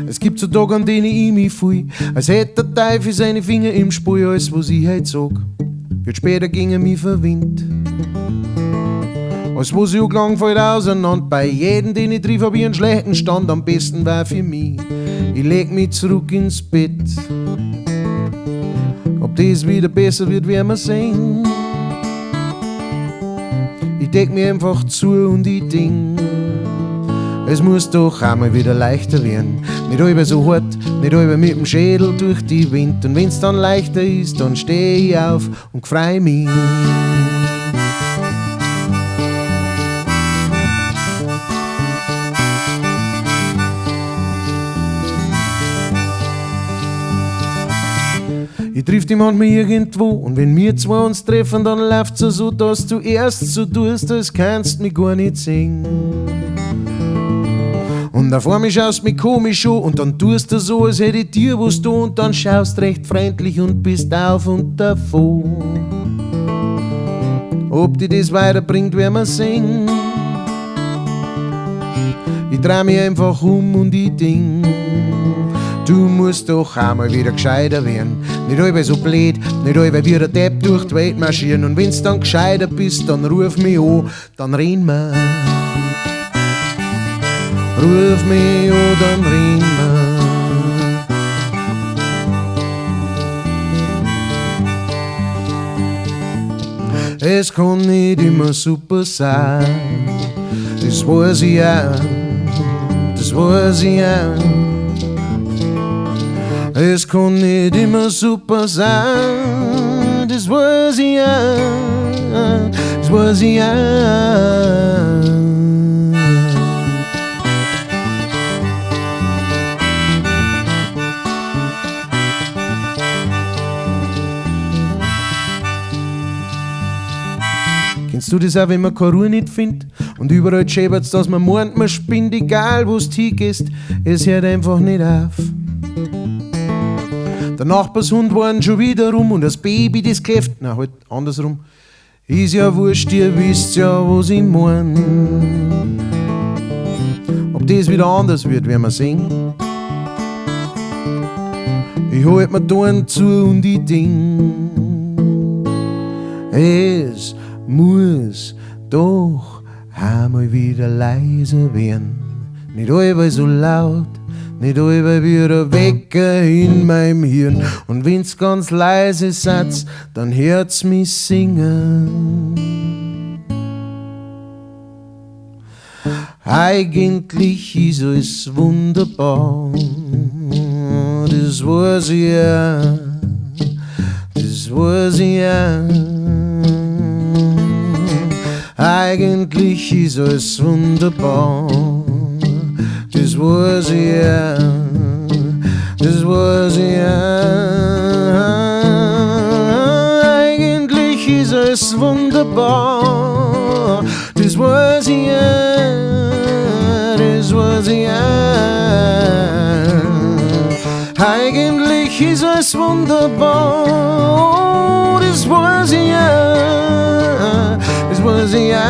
Es gibt so Tage, an denen ich mich fühl, als hätte der Teufel seine Finger im Spiel, alles was ich heute sag, wird später gegen mich verwindet. Als was ich auch lang fällt auseinander, bei jedem, den ich triff, hab ich einen schlechten Stand, am besten war für mich, ich leg mich zurück ins Bett. Ob das wieder besser wird, werden wir sehen. Ich deck mich einfach zu und ich denk, es muss doch einmal wieder leichter werden. Nicht über so hart, nicht über mit dem Schädel durch die Wind. Und wenn's dann leichter ist, dann steh ich auf und freu mich. Ich triff die manchmal irgendwo und wenn wir zwei uns treffen, dann läuft's so, dass du erst so tust, als kannst mich gar nicht sehen. Und auf einmal schaust mich komisch an und dann tust du so, als hätte ich dir was da und dann schaust recht freundlich und bist auf und davon. Ob dir das weiterbringt, werden wir sehen. Ich dreh mich einfach um und ich denk, du musst doch einmal wieder gescheiter werden. Nicht allweil so blöd, nicht allweil wie der Depp durch die Welt marschieren. Und wenn's dann gescheiter bist, dann ruf mich an, dann reden wir. Ruf mich an, dann reden wir. Es kann nicht immer super sein, das weiß ich auch, das weiß ich auch. Es kann nicht immer super sein, das weiß ich auch, das weiß ich auch. Kennst du das auch, wenn man keine Ruhe nicht findet und überall schäbert's, dass man meint, man spinnt, egal wo's du hingehst, es hört einfach nicht auf. Der Nachbarshund war schon wieder rum und das Baby, das kläfft, na halt andersrum, ist ja wurscht, ihr wisst ja, was ich mein. Ob das wieder anders wird, werden wir sehen. Ich halt mir die Ohren zu und ich denk, es muss doch einmal wieder leiser werden. Nicht allweil so laut, nicht allweil wie der Wecker in meinem Hirn. Und wenn's ganz leise satz, dann hört's mich singen. Eigentlich ist alles wunderbar, das weiß ich ja, das weiß ich ja. Eigentlich ist alles wunderbar, das weiß ich ja, das weiß ich ja. Eigentlich ist alles wunderbar, das weiß ich ja, das weiß ich ja. Eigentlich ist alles wunderbar, das weiß ich ja, das weiß ich ja.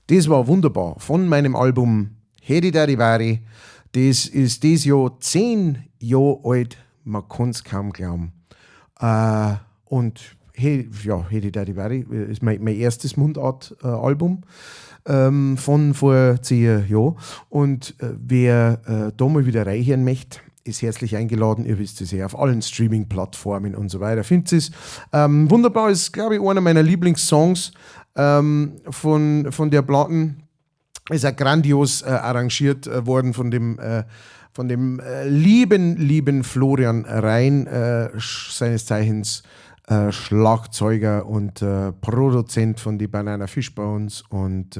Das war wunderbar von meinem Album Hedi Dadi Vari. Das ist dieses Jahr 10 Jahre alt, man kann es kaum glauben. Und Hedi Dadi Vari ist mein erstes Mundart-Album von vor 10 Jahren. Und wer da mal wieder reinhören möchte, ist herzlich eingeladen. Ihr wisst es ja, auf allen Streaming-Plattformen und so weiter. Findet es. Wunderbar, ist, glaube ich, einer meiner Lieblingssongs von der Platten. Ist auch grandios arrangiert worden von dem lieben Florian Rhein, seines Zeichens Schlagzeuger und Produzent von die Banana Fishbones und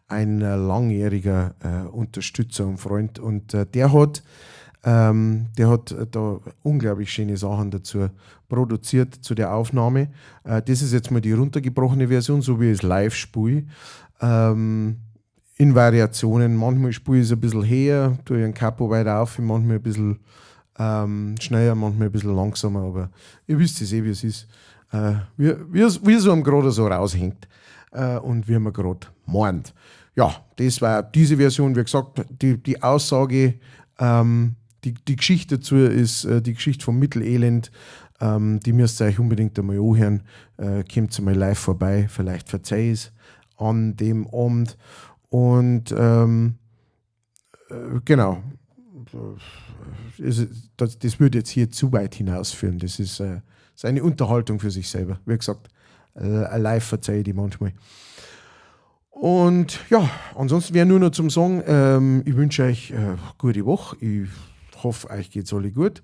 ein langjähriger Unterstützer und Freund. Und der hat da unglaublich schöne Sachen dazu produziert zu der Aufnahme. Das ist jetzt mal die runtergebrochene Version, so wie ich es live spiele. In Variationen. Manchmal spiele ich es ein bisschen höher, tue ich ein Capo weiter auf, manchmal ein bisschen schneller, manchmal ein bisschen langsamer, aber ihr wisst es wie es ist. Wie es einem gerade so raushängt und wie man gerade meint. Ja, das war diese Version, wie gesagt, die Aussage, die Geschichte dazu ist die Geschichte vom Mittelelend. Die müsst ihr euch unbedingt einmal anhören. Kommt mal live vorbei, vielleicht verzeiht es an dem Abend. Und genau, das würde jetzt hier zu weit hinausführen. Das ist eine Unterhaltung für sich selber. Wie gesagt, live verzeihe ich die manchmal. Und ja, ansonsten wäre nur noch zum Sagen, ich wünsche euch gute Woche. Ich hoffe, euch geht es alle gut.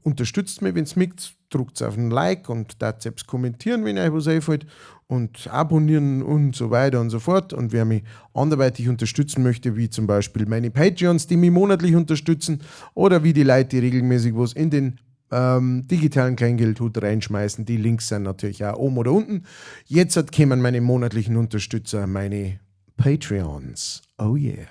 Unterstützt mich, wenn es mögt. Drückt auf ein Like und da selbst kommentieren, wenn euch was einfällt. Und abonnieren und so weiter und so fort. Und wer mich anderweitig unterstützen möchte, wie zum Beispiel meine Patreons, die mich monatlich unterstützen, oder wie die Leute, die regelmäßig was in den digitalen Kleingeldhut reinschmeißen. Die Links sind natürlich auch oben oder unten. Jetzt kommen meine monatlichen Unterstützer, meine Patreons. Oh yeah.